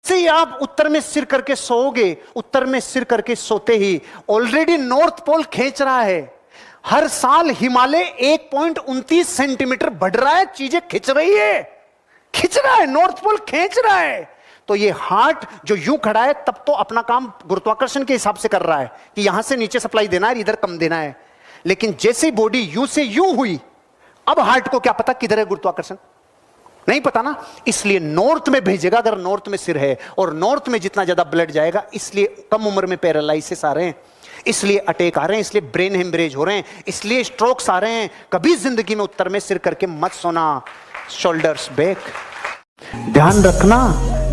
से ही आप उत्तर में सिर करके सोओगे, उत्तर में सिर करके सोते ही ऑलरेडी नॉर्थ पोल खींच रहा है। हर साल हिमालय 1.29 सेंटीमीटर बढ़ रहा है, चीजें खिंच रही है, खिंच रहा है, नॉर्थ पोल खींच रहा है। तो ये हार्ट जो यूं खड़ा है तब तो अपना काम गुरुत्वाकर्षण के हिसाब से कर रहा है कि यहां से नीचे सप्लाई देना है, इधर कम देना है। लेकिन जैसे बॉडी यूं से यूं हुई, अब हार्ट को क्या पता किधर है गुरुत्वाकर्षण, नहीं पता ना, इसलिए नॉर्थ में भेजेगा अगर नॉर्थ में सिर है, और नॉर्थ में जितना ज्यादा ब्लड जाएगा इसलिए कम उम्र में पैरालाइसिस आ रहे हैं, इसलिए अटैक आ रहे हैं, इसलिए ब्रेन हेमरेज हो रहे हैं, इसलिए स्ट्रोक्स आ रहे हैं। कभी जिंदगी में उत्तर में सिर करके मत सोना, शोल्डर्स बैक। ध्यान रखना,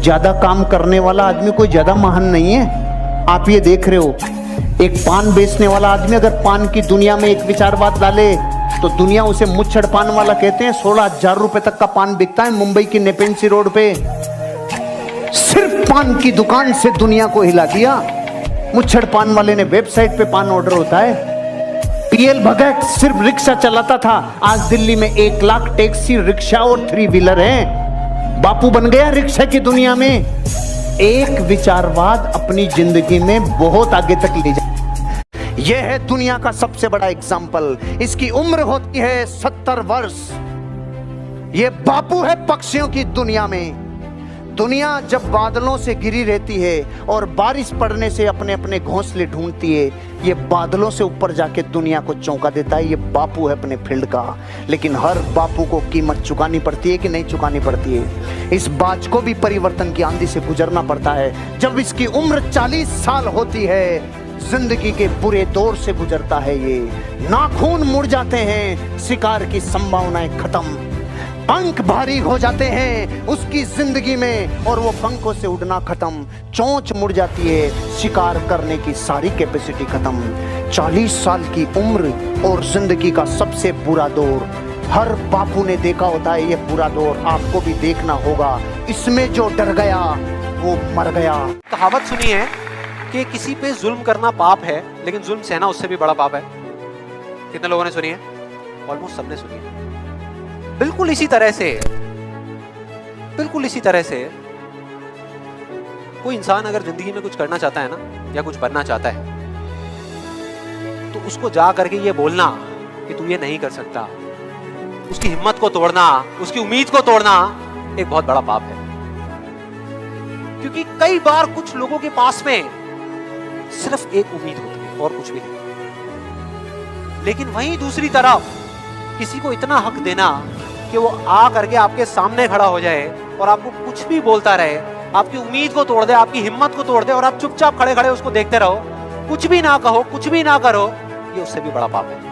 ज्यादा काम करने वाला आदमी कोई ज्यादा महान नहीं है। आप ये देख रहे हो, एक पान बेचने वाला आदमी अगर पान की दुनिया में एक विचारवाद डाले तो दुनिया उसे मुच्छड़ पान वाला कहते हैं। 16,000 रुपए तक का पान बिकता है मुंबई की नेपेंसी रोड पे। सिर्फ पान की दुकान से दुनिया को हिला दिया। मुच्छड़ पान वाले ने वेबसाइट पे पान ऑर्डर होता है। पीएल भगत सिर्फ रिक्शा चलाता था, आज दिल्ली में 1 लाख टैक्सी, रिक्शा और 3 व्हीलर हैं। बापू बन गया रिक्शा की दुनिया में। एक विचारवाद अपनी जिंदगी में बहुत आगे तक ले जाए। यह है दुनिया का सबसे बड़ा एग्जाम्पल। इसकी उम्र होती है 70 वर्ष। यह बापू है पक्षियों की दुनिया में। दुनिया जब बादलों से घिरी रहती है और बारिश पड़ने से अपने अपने घोंसले ढूंढती है, ये बादलों से ऊपर जाके दुनिया को चौंका देता है। ये बापू है अपने फील्ड का। लेकिन हर बापू को कीमत चुकानी पड़ती है कि नहीं चुकानी पड़ती है। इस बाज को भी परिवर्तन की आंधी से गुजरना पड़ता है। जब इसकी उम्र 40 साल होती है, जिंदगी के बुरे दौर से गुजरता है ये। नाखून मुड़ जाते हैं, शिकार की संभावनाएं खत्म, पंख भारी हो जाते हैं उसकी जिंदगी में और वो पंखों से उड़ना खत्म। चोंच मुड़ जाती है, शिकार करने की सारी कैपेसिटी खत्म। 40 साल की उम्र और जिंदगी का सबसे बुरा दौर हर बापू ने देखा होता है। ये बुरा दौर आपको भी देखना होगा। इसमें जो डर गया वो मर गया। कहावत सुनी है कि किसी पे जुल्म करना पाप है, लेकिन जुल्म सहना उससे भी बड़ा पाप है। कितने लोगों ने सुनी है? ऑलमोस्ट सबने सुनी है। बिल्कुल इसी तरह से कोई इंसान अगर जिंदगी में कुछ करना चाहता है ना, या कुछ बनना चाहता है, तो उसको जा करके ये बोलना कि तू ये नहीं कर सकता, उसकी हिम्मत को तोड़ना, उसकी उम्मीद को तोड़ना एक बहुत बड़ा पाप है। क्योंकि कई बार कुछ लोगों के पास में सिर्फ एक उम्मीद होती है और कुछ भी नहीं। लेकिन वहीं दूसरी तरफ किसी को इतना हक देना कि वो आ करके आपके सामने खड़ा हो जाए और आपको कुछ भी बोलता रहे, आपकी उम्मीद को तोड़ दे, आपकी हिम्मत को तोड़ दे, और आप चुपचाप खड़े खड़े उसको देखते रहो, कुछ भी ना कहो, कुछ भी ना करो, ये उससे भी बड़ा पाप है।